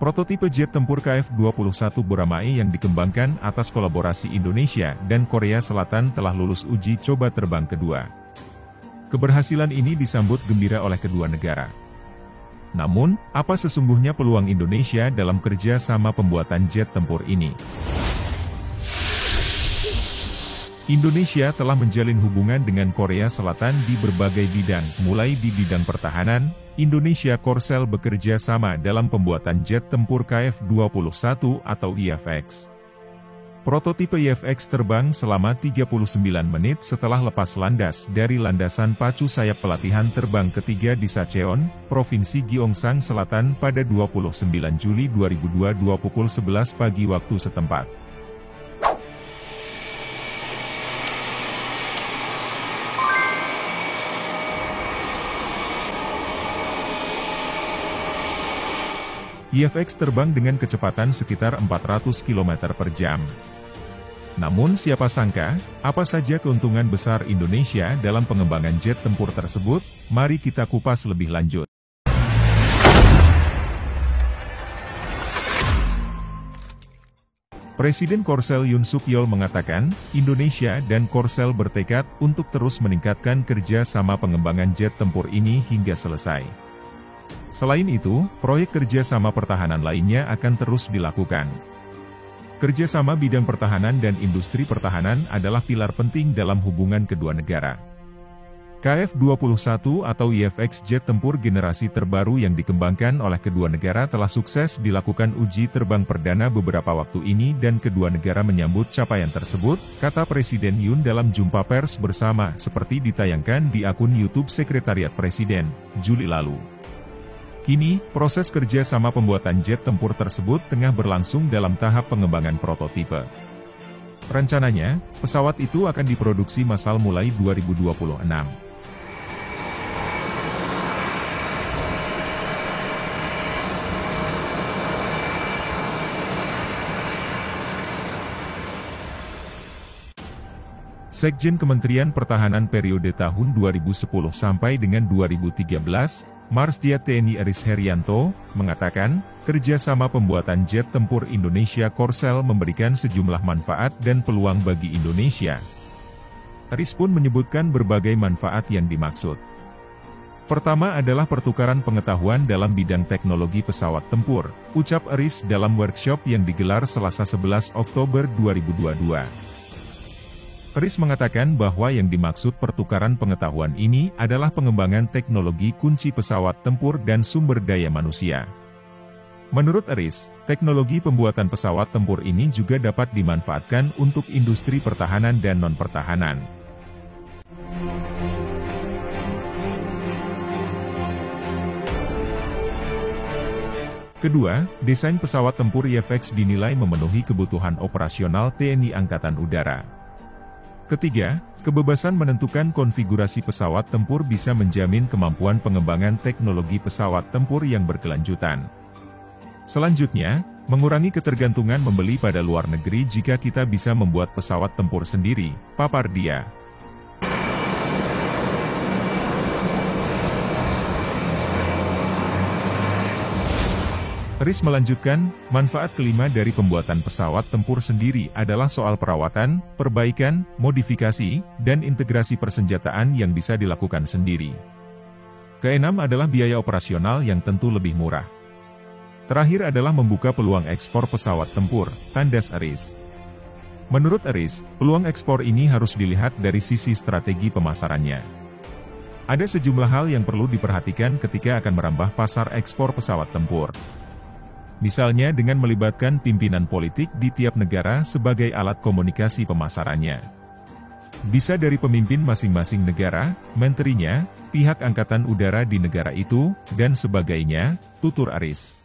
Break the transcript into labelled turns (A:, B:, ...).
A: Prototipe jet tempur KF-21 Boramae yang dikembangkan atas kolaborasi Indonesia dan Korea Selatan telah lulus uji coba terbang kedua. Keberhasilan ini disambut gembira oleh kedua negara. Namun, apa sesungguhnya peluang Indonesia dalam kerja sama pembuatan jet tempur ini? Indonesia telah menjalin hubungan dengan Korea Selatan di berbagai bidang, mulai di bidang pertahanan. Indonesia Korsel bekerja sama dalam pembuatan jet tempur KF-21 atau IFX. Prototipe IFX terbang selama 39 menit setelah lepas landas dari landasan pacu sayap pelatihan terbang ketiga di Sacheon, Provinsi Gyeongsang Selatan pada 29 Juli 2022 pukul 11 pagi waktu setempat. IFX terbang dengan kecepatan sekitar 400 km per jam. Namun siapa sangka, apa saja keuntungan besar Indonesia dalam pengembangan jet tempur tersebut? Mari kita kupas lebih lanjut. Presiden Korsel Yoon Suk Yeol mengatakan, Indonesia dan Korsel bertekad untuk terus meningkatkan kerja sama pengembangan jet tempur ini hingga selesai. Selain itu, proyek kerjasama pertahanan lainnya akan terus dilakukan. Kerjasama bidang pertahanan dan industri pertahanan adalah pilar penting dalam hubungan kedua negara. KF-21 atau IFX jet tempur generasi terbaru yang dikembangkan oleh kedua negara telah sukses dilakukan uji terbang perdana beberapa waktu ini dan kedua negara menyambut capaian tersebut, kata Presiden Yoon dalam jumpa pers bersama seperti ditayangkan di akun YouTube Sekretariat Presiden, Juli lalu. Kini, proses kerja sama pembuatan jet tempur tersebut tengah berlangsung dalam tahap pengembangan prototipe. Rencananya, pesawat itu akan diproduksi massal mulai 2026. Sekjen Kementerian Pertahanan periode tahun 2010 sampai dengan 2013, Marsdia TNI Aris Herianto, mengatakan, kerjasama pembuatan jet tempur Indonesia Korsel memberikan sejumlah manfaat dan peluang bagi Indonesia. Aris pun menyebutkan berbagai manfaat yang dimaksud. Pertama adalah pertukaran pengetahuan dalam bidang teknologi pesawat tempur, ucap Aris dalam workshop yang digelar Selasa 11 Oktober 2022. Aris mengatakan bahwa yang dimaksud pertukaran pengetahuan ini adalah pengembangan teknologi kunci pesawat tempur dan sumber daya manusia. Menurut Aris, teknologi pembuatan pesawat tempur ini juga dapat dimanfaatkan untuk industri pertahanan dan non-pertahanan. Kedua, desain pesawat tempur IFX dinilai memenuhi kebutuhan operasional TNI Angkatan Udara. Ketiga, kebebasan menentukan konfigurasi pesawat tempur bisa menjamin kemampuan pengembangan teknologi pesawat tempur yang berkelanjutan. Selanjutnya, mengurangi ketergantungan membeli pada luar negeri jika kita bisa membuat pesawat tempur sendiri, papar dia. Aris melanjutkan, manfaat kelima dari pembuatan pesawat tempur sendiri adalah soal perawatan, perbaikan, modifikasi, dan integrasi persenjataan yang bisa dilakukan sendiri. Keenam adalah biaya operasional yang tentu lebih murah. Terakhir adalah membuka peluang ekspor pesawat tempur, tandas Aris. Menurut Aris, peluang ekspor ini harus dilihat dari sisi strategi pemasarannya. Ada sejumlah hal yang perlu diperhatikan ketika akan merambah pasar ekspor pesawat tempur. Misalnya dengan melibatkan pimpinan politik di tiap negara sebagai alat komunikasi pemasarannya. Bisa dari pemimpin masing-masing negara, menterinya, pihak angkatan udara di negara itu, dan sebagainya, tutur Aris.